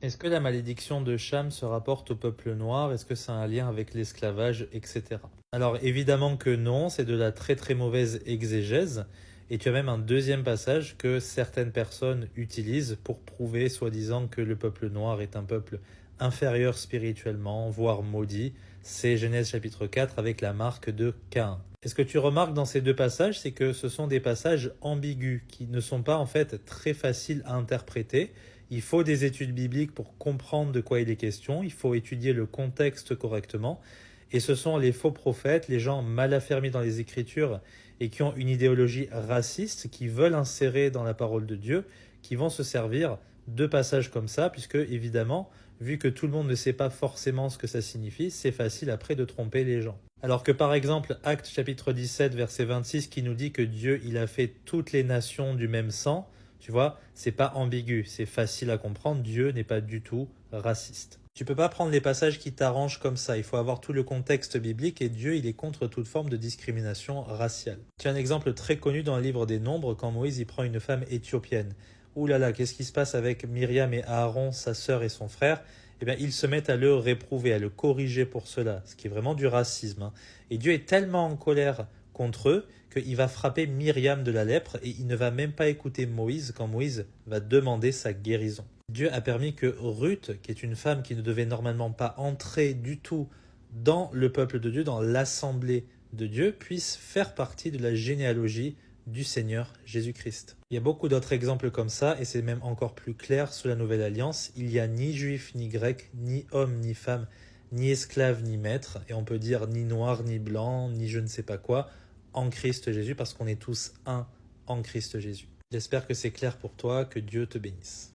Est-ce que la malédiction de Cham se rapporte au peuple noir? Est-ce que c'est un lien avec l'esclavage, etc. Alors évidemment que non, c'est de la très très mauvaise exégèse. Et tu as même un deuxième passage que certaines personnes utilisent pour prouver soi-disant que le peuple noir est un peuple inférieur spirituellement, voire maudit. C'est Genèse chapitre 4 avec la marque de Caïn. Et ce que tu remarques dans ces deux passages, c'est que ce sont des passages ambigus qui ne sont pas en fait très faciles à interpréter. Il faut des études bibliques pour comprendre de quoi il est question, il faut étudier le contexte correctement. Et ce sont les faux prophètes, les gens mal affermis dans les Écritures et qui ont une idéologie raciste, qui veulent insérer dans la parole de Dieu, qui vont se servir de passages comme ça, puisque évidemment, vu que tout le monde ne sait pas forcément ce que ça signifie, c'est facile après de tromper les gens. Alors que par exemple, Actes chapitre 17, verset 26, qui nous dit que Dieu, il a fait toutes les nations du même sang, tu vois, c'est pas ambigu, c'est facile à comprendre, Dieu n'est pas du tout raciste. Tu peux pas prendre les passages qui t'arrangent comme ça, il faut avoir tout le contexte biblique et Dieu, il est contre toute forme de discrimination raciale. Tu as un exemple très connu dans le livre des Nombres quand Moïse y prend une femme éthiopienne. Ouh là là, qu'est-ce qui se passe avec Myriam et Aaron, sa sœur et son frère? Eh bien, ils se mettent à le réprouver, à le corriger pour cela, ce qui est vraiment du racisme. Et Dieu est tellement en colère contre eux qu'il va frapper Myriam de la lèpre et il ne va même pas écouter Moïse quand Moïse va demander sa guérison. Dieu a permis que Ruth, qui est une femme qui ne devait normalement pas entrer du tout dans le peuple de Dieu, dans l'assemblée de Dieu, puisse faire partie de la généalogie du Seigneur Jésus-Christ. Il y a beaucoup d'autres exemples comme ça, et c'est même encore plus clair sous la Nouvelle Alliance. Il n'y a ni juif ni grec, ni homme ni femme, ni esclave ni maître, et on peut dire ni noir ni blanc, ni je ne sais pas quoi, en Christ Jésus, parce qu'on est tous un en Christ Jésus. J'espère que c'est clair pour toi, que Dieu te bénisse.